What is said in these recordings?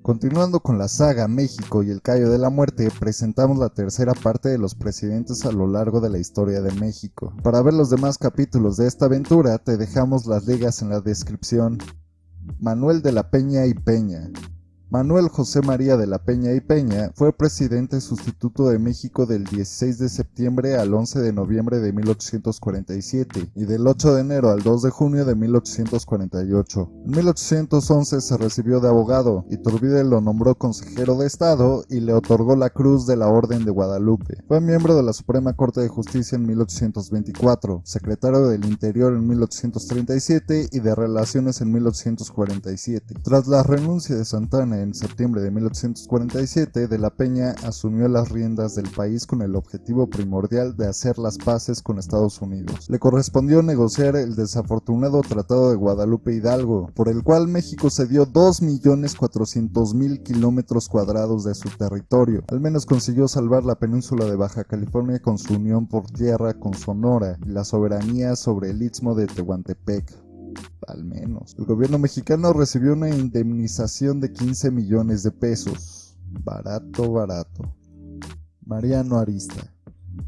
Continuando con la saga México y el Cayo de la Muerte, presentamos la tercera parte de los presidentes a lo largo de la historia de México. Para ver los demás capítulos de esta aventura, te dejamos las ligas en la descripción. Manuel de la Peña y Peña. Manuel José María de la Peña y Peña fue presidente sustituto de México del 16 de septiembre al 11 de noviembre de 1847 y del 8 de enero al 2 de junio de 1848. En 1811 se recibió de abogado. Iturbide lo nombró consejero de Estado y le otorgó la Cruz de la Orden de Guadalupe. Fue miembro de la Suprema Corte de Justicia en 1824, secretario del Interior en 1837 y de Relaciones en 1847. Tras la renuncia de Santana en septiembre de 1847, de la Peña asumió las riendas del país con el objetivo primordial de hacer las paces con Estados Unidos. Le correspondió negociar el desafortunado Tratado de Guadalupe Hidalgo, por el cual México cedió 2.400.000 kilómetros cuadrados de su territorio. Al menos consiguió salvar la península de Baja California con su unión por tierra con Sonora y la soberanía sobre el istmo de Tehuantepec. Al menos. El gobierno mexicano recibió una indemnización de 15 millones de pesos. Barato. Mariano Arista.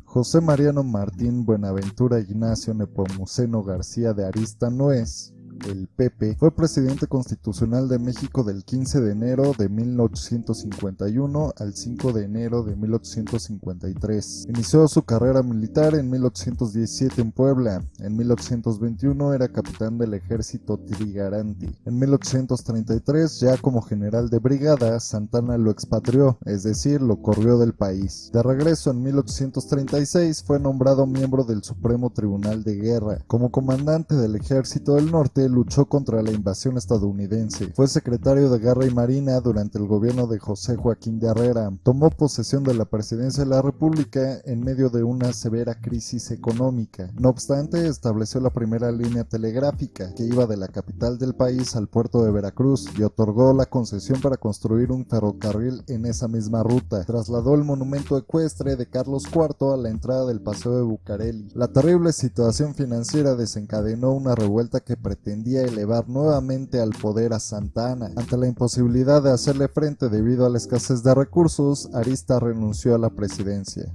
José Mariano Martín Buenaventura Ignacio Nepomuceno García de Arista Nuez, el Pepe, fue presidente constitucional de México del 15 de enero de 1851 al 5 de enero de 1853. Inició su carrera militar en 1817 en Puebla. En 1821 era capitán del ejército trigarante. En 1833, ya como general de brigada, Santana lo expatrió, es decir, lo corrió del país. De regreso en 1836 fue nombrado miembro del Supremo Tribunal de Guerra. Como comandante del Ejército del Norte, luchó contra la invasión estadounidense. Fue secretario de Guerra y Marina durante el gobierno de José Joaquín de Herrera. Tomó posesión de la presidencia de la República en medio de una severa crisis económica. No obstante, estableció la primera línea telegráfica que iba de la capital del país al puerto de Veracruz y otorgó la concesión para construir un ferrocarril en esa misma ruta. Trasladó el monumento ecuestre de Carlos IV a la entrada del Paseo de Bucareli. La terrible situación financiera desencadenó una revuelta que pretendía elevar nuevamente al poder a Santa Anna. Ante la imposibilidad de hacerle frente debido a la escasez de recursos, Arista renunció a la presidencia.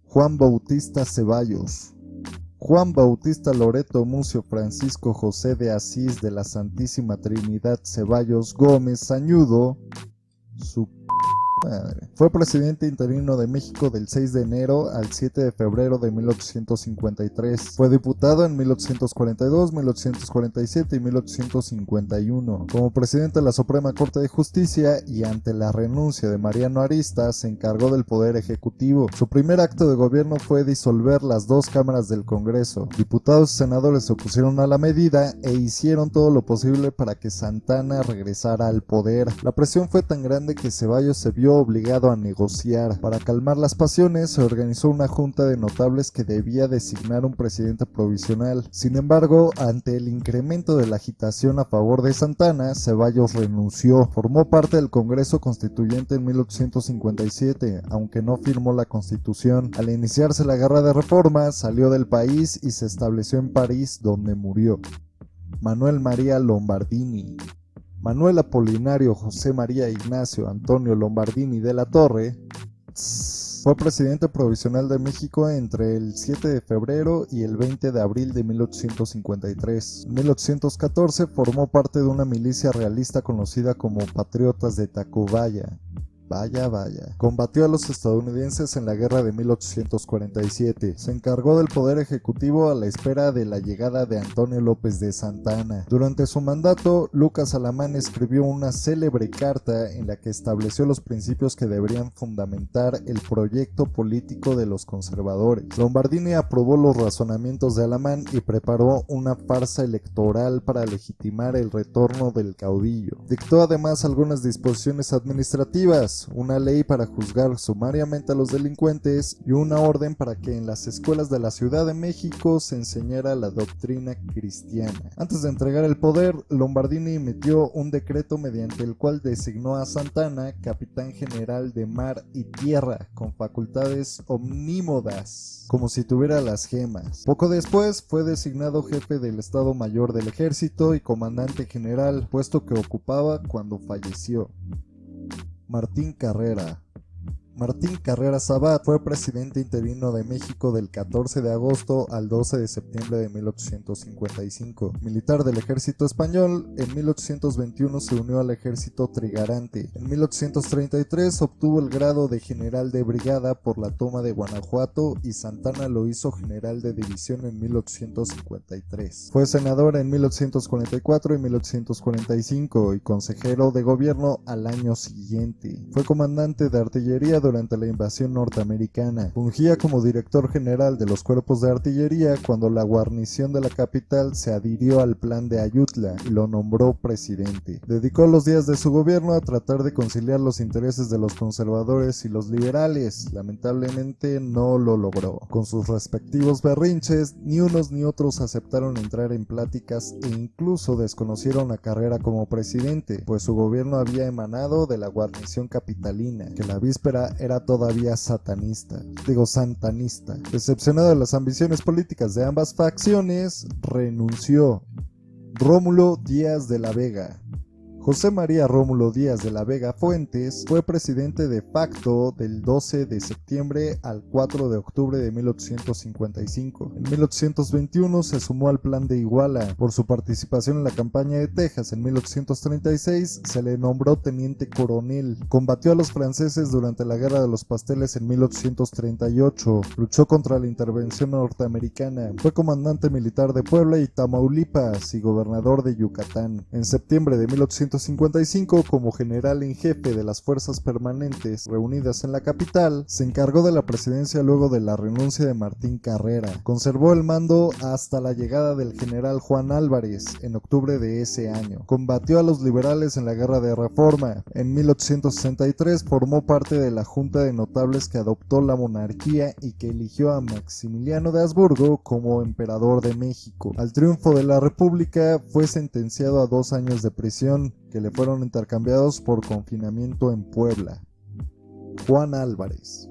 Juan Bautista Ceballos. Juan Bautista Loreto Mucio Francisco José de Asís de la Santísima Trinidad Ceballos Gómez Sañudo, su madre. Fue presidente interino de México del 6 de enero al 7 de febrero de 1853. Fue diputado en 1842, 1847 y 1851. Como presidente de la Suprema Corte de Justicia y ante la renuncia de Mariano Arista, se encargó del Poder Ejecutivo. Su primer acto de gobierno fue disolver las dos cámaras del Congreso. Diputados y senadores se opusieron a la medida e hicieron todo lo posible para que Santana regresara al poder. La presión fue tan grande que Ceballos se vio obligado a negociar. Para calmar las pasiones, se organizó una junta de notables que debía designar un presidente provisional. Sin embargo, ante el incremento de la agitación a favor de Santana, Ceballos renunció. Formó parte del Congreso Constituyente en 1857, aunque no firmó la Constitución. Al iniciarse la Guerra de Reforma, salió del país y se estableció en París, donde murió. Manuel María Lombardini. Manuel Apolinario José María Ignacio Antonio Lombardini de la Torre fue presidente provisional de México entre el 7 de febrero y el 20 de abril de 1853. En 1814 formó parte de una milicia realista conocida como Patriotas de Tacubaya. Vaya. Combatió a los estadounidenses en la guerra de 1847. Se encargó del poder ejecutivo a la espera de la llegada de Antonio López de Santa Anna. Durante su mandato, Lucas Alamán escribió una célebre carta en la que estableció los principios que deberían fundamentar el proyecto político de los conservadores. Lombardini aprobó los razonamientos de Alamán y preparó una farsa electoral para legitimar el retorno del caudillo. Dictó además algunas disposiciones administrativas. medidas, una ley para juzgar sumariamente a los delincuentes y una orden para que en las escuelas de la Ciudad de México se enseñara la doctrina cristiana. Antes de entregar el poder, Lombardini emitió un decreto mediante el cual designó a Santana capitán general de mar y tierra con facultades omnímodas, como si tuviera las gemas. Poco después fue designado jefe del Estado Mayor del Ejército y comandante general, puesto que ocupaba cuando falleció. Martín Carrera. Martín Carrera Sabat fue presidente interino de México del 14 de agosto al 12 de septiembre de 1855. Militar del ejército español, en 1821 se unió al ejército trigarante. En 1833 obtuvo el grado de general de brigada por la toma de Guanajuato y Santana lo hizo general de división en 1853. Fue senador en 1844 y 1845 y consejero de gobierno al año siguiente. Fue comandante de artillería durante la invasión norteamericana. Fungía como director general de los cuerpos de artillería cuando la guarnición de la capital se adhirió al plan de Ayutla y lo nombró presidente. Dedicó los días de su gobierno a tratar de conciliar los intereses de los conservadores y los liberales. Lamentablemente no lo logró. Con sus respectivos berrinches, ni unos ni otros aceptaron entrar en pláticas e incluso desconocieron a Carrera como presidente, pues su gobierno había emanado de la guarnición capitalina, que la víspera era todavía santanista. Decepcionado de las ambiciones políticas de ambas facciones, renunció. Rómulo Díaz de la Vega. José María Rómulo Díaz de la Vega Fuentes fue presidente de facto del 12 de septiembre al 4 de octubre de 1855. En 1821 se sumó al Plan de Iguala. Por su participación en la campaña de Texas en 1836 se le nombró teniente coronel. Combatió a los franceses durante la Guerra de los Pasteles en 1838. Luchó contra la intervención norteamericana. Fue comandante militar de Puebla y Tamaulipas y gobernador de Yucatán. En septiembre de 1855, como general en jefe de las fuerzas permanentes reunidas en la capital, se encargó de la presidencia luego de la renuncia de Martín Carrera. Conservó el mando hasta la llegada del general Juan Álvarez en octubre de ese año. Combatió a los liberales en la Guerra de Reforma. En 1863 formó parte de la Junta de Notables que adoptó la monarquía y que eligió a Maximiliano de Habsburgo como emperador de México. Al triunfo de la República fue sentenciado a 2 años de prisión, que le fueron intercambiados por confinamiento en Puebla. Juan Álvarez.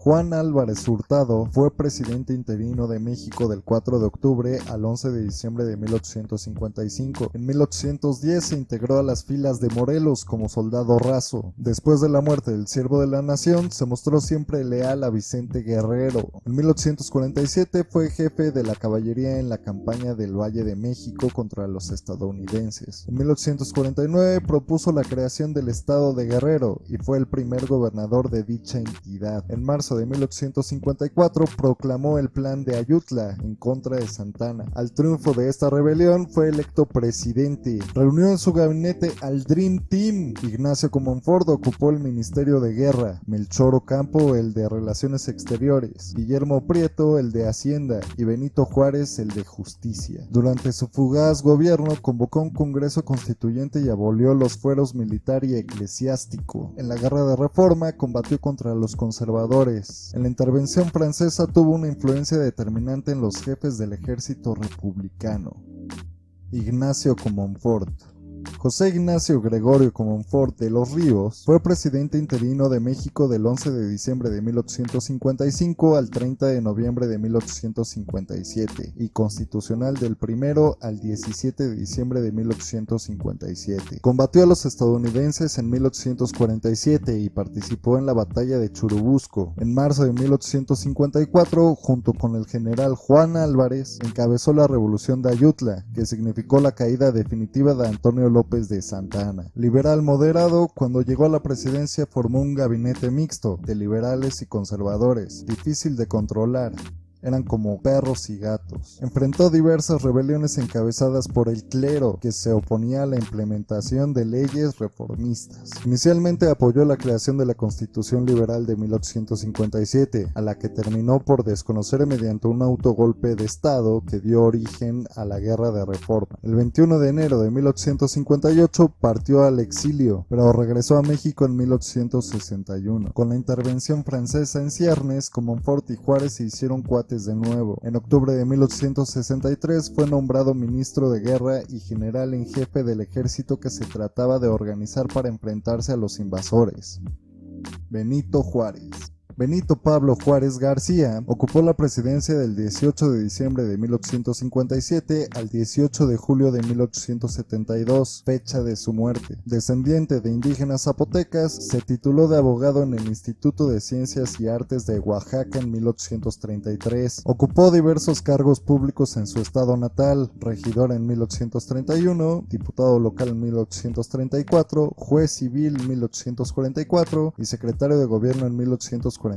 Juan Álvarez Hurtado fue presidente interino de México del 4 de octubre al 11 de diciembre de 1855. En 1810 se integró a las filas de Morelos como soldado raso. Después de la muerte del siervo de la nación, se mostró siempre leal a Vicente Guerrero. En 1847 fue jefe de la caballería en la campaña del Valle de México contra los estadounidenses. En 1849 propuso la creación del estado de Guerrero y fue el primer gobernador de dicha entidad. En marzo de 1854 proclamó el plan de Ayutla en contra de Santana. Al triunfo de esta rebelión fue electo presidente. Reunió en su gabinete al Dream Team. Ignacio Comonfort ocupó el Ministerio de Guerra, Melchor Ocampo el de Relaciones Exteriores, Guillermo Prieto el de Hacienda y Benito Juárez el de Justicia. Durante su fugaz gobierno convocó un Congreso Constituyente y abolió los fueros militar y eclesiástico. En la Guerra de Reforma combatió contra los conservadores. En la intervención francesa tuvo una influencia determinante en los jefes del ejército republicano. Ignacio Comonfort. José Ignacio Gregorio Comonfort de los Ríos fue presidente interino de México del 11 de diciembre de 1855 al 30 de noviembre de 1857 y constitucional del 1 al 17 de diciembre de 1857. Combatió a los estadounidenses en 1847 y participó en la batalla de Churubusco. En marzo de 1854, junto con el general Juan Álvarez, encabezó la revolución de Ayutla, que significó la caída definitiva de Antonio López de Santa Anna. Liberal moderado, cuando llegó a la presidencia formó un gabinete mixto de liberales y conservadores, difícil de controlar. eran como perros y gatos. Enfrentó diversas rebeliones encabezadas por el clero, que se oponía a la implementación de leyes reformistas. Inicialmente apoyó la creación de la Constitución Liberal de 1857, a la que terminó por desconocer mediante un autogolpe de Estado que dio origen a la Guerra de Reforma. El 21 de enero de 1858 partió al exilio, pero regresó a México en 1861. Con la intervención francesa en ciernes, Comonfort y Juárez se hicieron cuates de nuevo. En octubre de 1863 fue nombrado ministro de Guerra y general en jefe del ejército que se trataba de organizar para enfrentarse a los invasores. Benito Juárez. Benito Pablo Juárez García ocupó la presidencia del 18 de diciembre de 1857 al 18 de julio de 1872, fecha de su muerte. Descendiente de indígenas zapotecas, se tituló de abogado en el Instituto de Ciencias y Artes de Oaxaca en 1833. Ocupó diversos cargos públicos en su estado natal: regidor en 1831, diputado local en 1834, juez civil en 1844 y secretario de gobierno en 1845.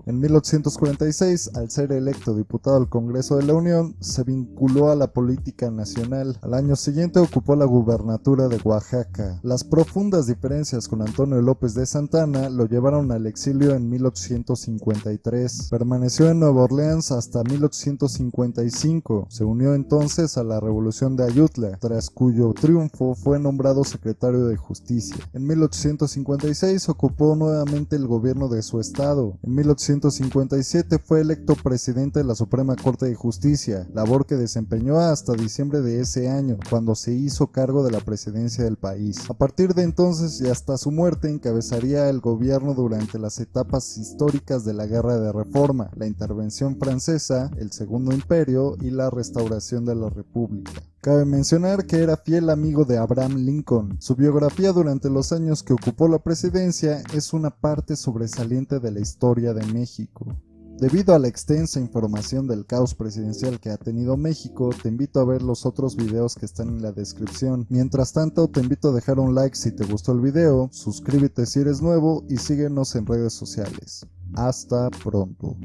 En 1846, al ser electo diputado al Congreso de la Unión, se vinculó a la política nacional. Al año siguiente ocupó la gubernatura de Oaxaca. Las profundas diferencias con Antonio López de Santana lo llevaron al exilio en 1853. Permaneció en Nueva Orleans hasta 1855. Se unió entonces a la Revolución de Ayutla, tras cuyo triunfo fue nombrado secretario de Justicia. En 1856 ocupó nuevamente el gobierno de su estado. En 1857 fue electo presidente de la Suprema Corte de Justicia, labor que desempeñó hasta diciembre de ese año, cuando se hizo cargo de la presidencia del país. A partir de entonces y hasta su muerte encabezaría el gobierno durante las etapas históricas de la Guerra de Reforma, la intervención francesa, el Segundo Imperio y la restauración de la República. Cabe mencionar que era fiel amigo de Abraham Lincoln. Su biografía durante los años que ocupó la presidencia es una parte sobresaliente de la historia de México. Debido a la extensa información del caos presidencial que ha tenido México, te invito a ver los otros videos que están en la descripción. Mientras tanto, te invito a dejar un like si te gustó el video, suscríbete si eres nuevo y síguenos en redes sociales. Hasta pronto.